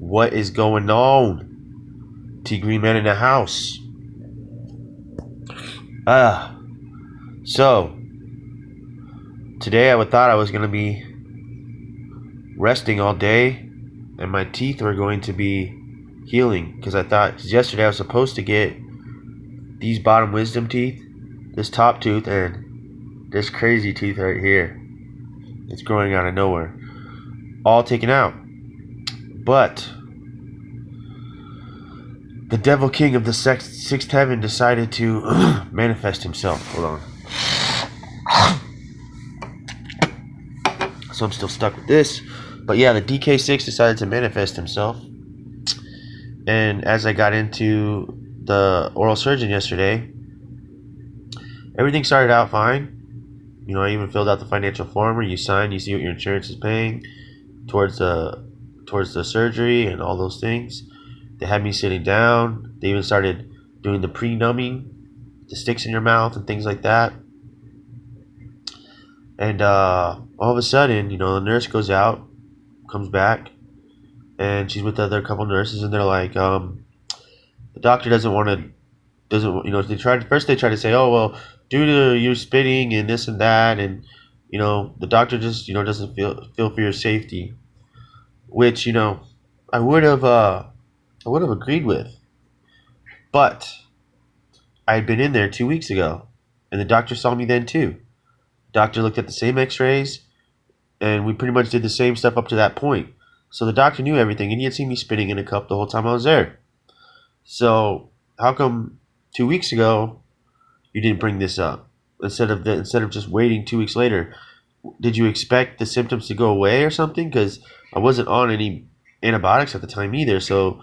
What is going on? T Green Man in the house. So today I thought I was gonna be resting all day, and my teeth were going to be healing because cause yesterday I was supposed to get these bottom wisdom teeth, this top tooth, and this crazy tooth right here. It's growing out of nowhere, all taken out. But the devil king of the sixth heaven decided to manifest himself. Hold on. So I'm still stuck with this. But yeah, the DK6 decided to manifest himself. And as I got into the oral surgeon yesterday, everything started out fine. You know, I even filled out the financial form where you sign, you see what your insurance is paying towards the surgery and all those things. They had me sitting down. They even started doing the pre-numbing, the sticks in your mouth and things like that. And all of a sudden, you know, the nurse goes out, comes back, and she's with the other couple nurses, and they're like, the doctor doesn't, you know, they tried to say, oh, well, due to your spitting and this and that, and, you know, the doctor just, you know, doesn't feel for your safety, which, you know, I would have agreed with. But I had been in there 2 weeks ago, and the doctor saw me then too. Doctor looked at the same x-rays, and we pretty much did the same stuff up to that point. So the doctor knew everything, and he had seen me spitting in a cup the whole time I was there. So how come 2 weeks ago you didn't bring this up instead of just waiting 2 weeks later? Did you expect the symptoms to go away or something? Because I wasn't on any antibiotics at the time either. So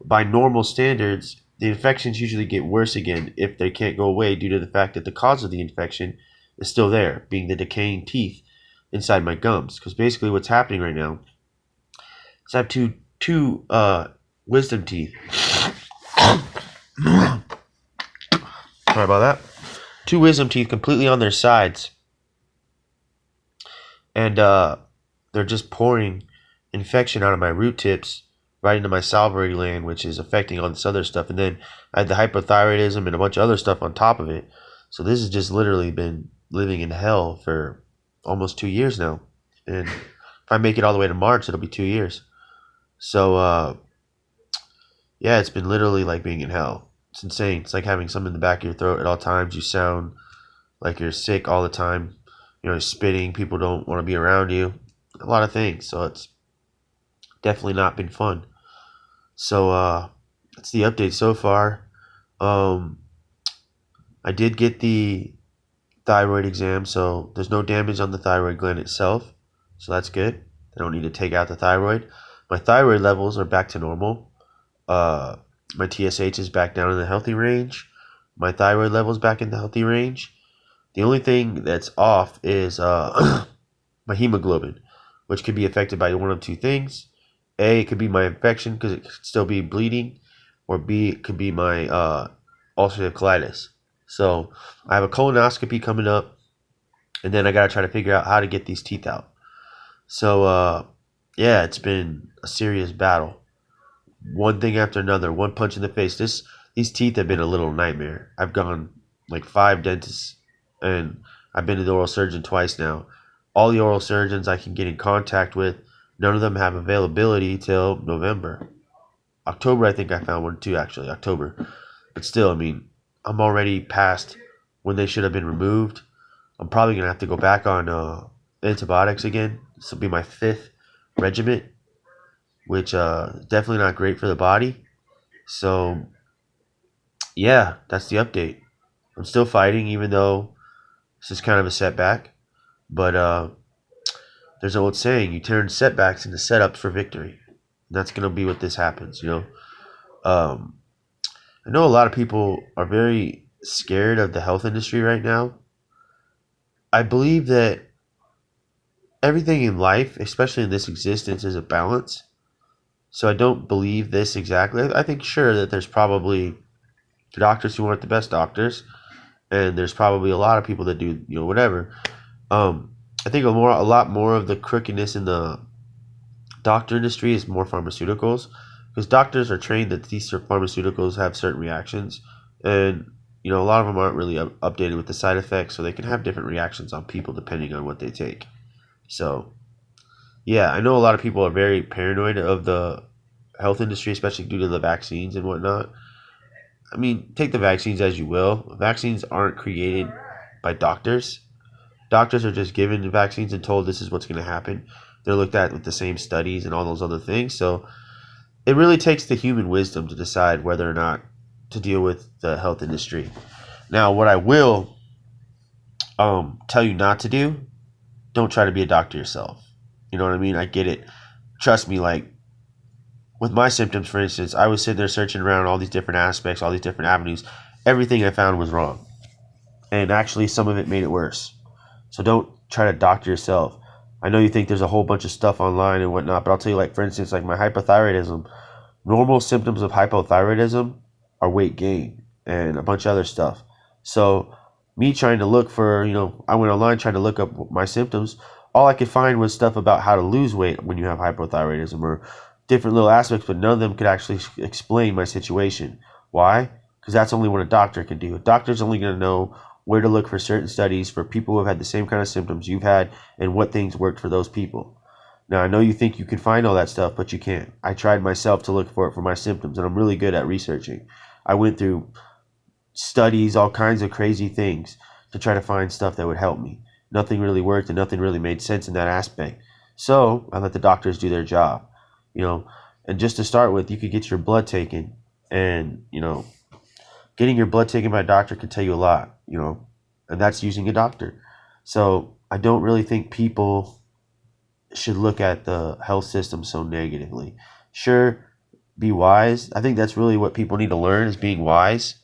by normal standards, the infections usually get worse again if they can't go away due to the fact that the cause of the infection is still there, being the decaying teeth inside my gums. Because basically what's happening right now is I have two wisdom teeth. Sorry about that. Two wisdom teeth completely on their sides. And they're just pouring infection out of my root tips right into my salivary gland, which is affecting all this other stuff. And then I had the hypothyroidism and a bunch of other stuff on top of it. So this has just literally been living in hell for almost 2 years now. And if I make it all the way to March, it'll be 2 years. So, yeah, it's been literally like being in hell. It's insane. It's like having something in the back of your throat at all times. You sound like you're sick all the time. You know, you're spitting. People don't want to be around you. A lot of things. So it's definitely not been fun. So, that's the update so far. I did get the thyroid exam, so there's no damage on the thyroid gland itself. So that's good. I don't need to take out the thyroid. My thyroid levels are back to normal. My TSH is back down in the healthy range. My thyroid level's back in the healthy range. The only thing that's off is my hemoglobin, which could be affected by one of two things. A, it could be my infection because it could still be bleeding, or B, it could be my ulcerative colitis. So I have a colonoscopy coming up, and then I got to try to figure out how to get these teeth out. So, yeah, it's been a serious battle. One thing after another, one punch in the face. These teeth have been a little nightmare. I've gone like 5 dentists, and I've been to the oral surgeon twice now. All the oral surgeons I can get in contact with, none of them have availability till November. October, I think I found one too, actually, October. But still, I mean, I'm already past when they should have been removed. I'm probably going to have to go back on antibiotics again. This will be my 5th regimen, which definitely not great for the body. So, yeah, that's the update. I'm still fighting, even though this is kind of a setback. But there's an old saying, you turn setbacks into setups for victory. And that's going to be what this happens, you know. I know a lot of people are very scared of the health industry right now. I believe that everything in life, especially in this existence, is a balance. So I don't believe this exactly. I think sure that there's probably doctors who aren't the best doctors, and there's probably a lot of people that do, you know, whatever. I think a lot more of the crookedness in the Doctor industry is more pharmaceuticals, because doctors are trained that these pharmaceuticals have certain reactions, and a lot of them aren't really updated with the side effects, so they can have different reactions on people depending on what they take. So yeah, I know a lot of people are very paranoid of the health industry, especially due to the vaccines and whatnot. I mean, take the vaccines as you will. Vaccines aren't created by doctors. Doctors are just given the vaccines and told this is what's going to happen. They're looked at with the same studies and all those other things. So it really takes the human wisdom to decide whether or not to deal with the health industry. Now, what I will tell you not to do, don't try to be a doctor yourself. You know what I mean? I get it. Trust me, like with my symptoms, for instance, I was sitting there searching around all these different aspects, all these different avenues. Everything I found was wrong. And actually, some of it made it worse. So don't try to doctor yourself. I know you think there's a whole bunch of stuff online and whatnot, but I'll tell you, like, for instance, like my hypothyroidism, normal symptoms of hypothyroidism are weight gain and a bunch of other stuff. So me trying to look for, I went online trying to look up my symptoms. All I could find was stuff about how to lose weight when you have hypothyroidism or different little aspects, but none of them could actually explain my situation. Why? Because that's only what a doctor can do. A doctor's only going to know where to look for certain studies for people who have had the same kind of symptoms you've had and what things worked for those people. Now, I know you think you can find all that stuff, but you can't. I tried myself to look for it for my symptoms, and I'm really good at researching. I went through studies, all kinds of crazy things to try to find stuff that would help me. Nothing really worked and nothing really made sense in that aspect. So I let the doctors do their job, and just to start with, you could get your blood taken, and, getting your blood taken by a doctor could tell you a lot, and that's using a doctor. So I don't really think people should look at the health system so negatively. Sure, be wise. I think that's really what people need to learn is being wise.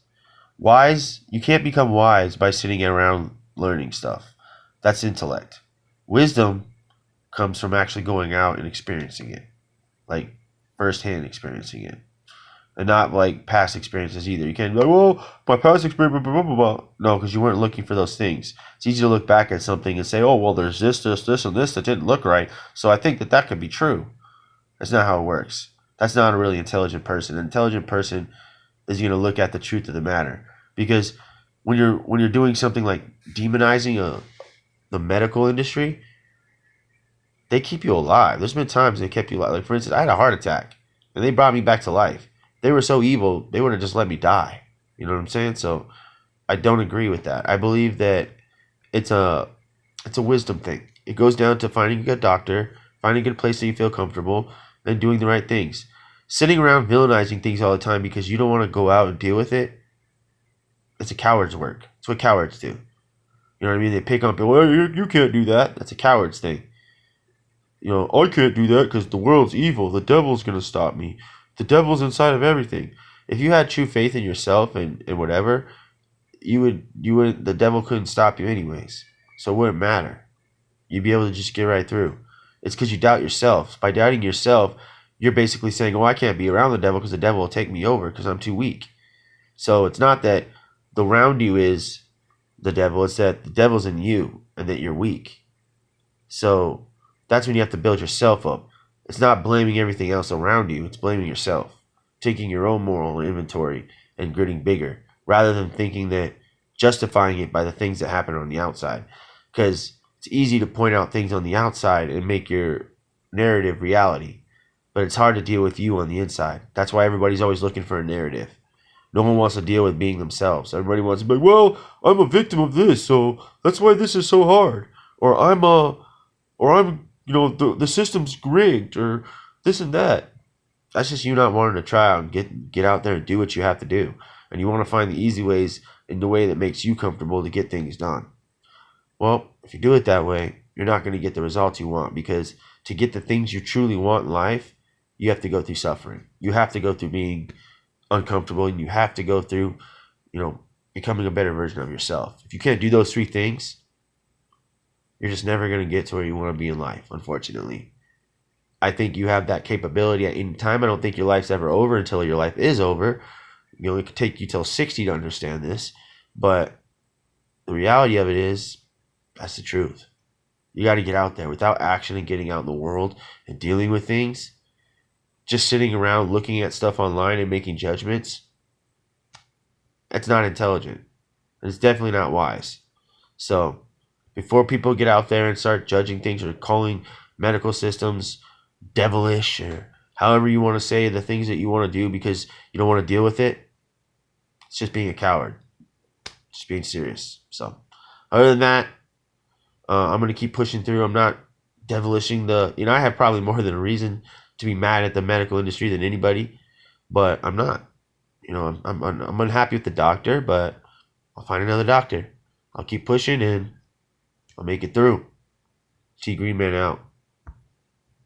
Wise, you can't become wise by sitting around learning stuff. That's intellect. Wisdom comes from actually going out and experiencing it, like firsthand experiencing it. And not like past experiences either. You can't be like, well, my past experience, blah, blah, blah, blah. No, because you weren't looking for those things. It's easy to look back at something and say, oh, well, there's this, and this that didn't look right. So I think that could be true. That's not how it works. That's not a really intelligent person. An intelligent person is going to look at the truth of the matter. Because when you're doing something like demonizing the medical industry, they keep you alive. There's been times they kept you alive. Like, for instance, I had a heart attack, and they brought me back to life. They were so evil, they would have just let me die. You know what I'm saying? So I don't agree with that. I believe that it's a wisdom thing. It goes down to finding a good doctor, finding a good place that you feel comfortable, and doing the right things. Sitting around villainizing things all the time because you don't want to go out and deal with it, it's a coward's work. It's what cowards do. You know what I mean? They pick on people, well, you can't do that. That's a coward's thing. I can't do that because the world's evil. The devil's going to stop me. The devil's inside of everything. If you had true faith in yourself and whatever, you would the devil couldn't stop you anyways. So it wouldn't matter. You'd be able to just get right through. It's because you doubt yourself. By doubting yourself, you're basically saying, oh, I can't be around the devil because the devil will take me over because I'm too weak. So it's not that the around you is the devil. It's that the devil's in you and that you're weak. So that's when you have to build yourself up. It's not blaming everything else around you. It's blaming yourself. Taking your own moral inventory and gritting bigger rather than thinking that justifying it by the things that happen on the outside. Because it's easy to point out things on the outside and make your narrative reality. But it's hard to deal with you on the inside. That's why everybody's always looking for a narrative. No one wants to deal with being themselves. Everybody wants to be, well, I'm a victim of this, so that's why this is so hard. Or I'm the system's rigged, or this and that. That's just you not wanting to try out and get out there and do what you have to do. And you want to find the easy ways in the way that makes you comfortable to get things done. Well, if you do it that way, you're not going to get the results you want, because to get the things you truly want in life, you have to go through suffering. You have to go through being uncomfortable, and you have to go through, becoming a better version of yourself. If you can't do those three things, you're just never going to get to where you want to be in life, unfortunately. I think you have that capability at any time. I don't think your life's ever over until your life is over. It could take you till 60 to understand this. But the reality of it is, that's the truth. You got to get out there. Without action and getting out in the world and dealing with things, just sitting around looking at stuff online and making judgments, that's not intelligent. It's definitely not wise. So before people get out there and start judging things or calling medical systems devilish or however you want to say the things that you want to do because you don't want to deal with it, it's just being a coward. Just being serious. So other than that, I'm going to keep pushing through. I'm not devilishing I have probably more than a reason to be mad at the medical industry than anybody, but I'm not. I'm unhappy with the doctor, but I'll find another doctor. I'll keep pushing and I'll make it through. T Green Man out.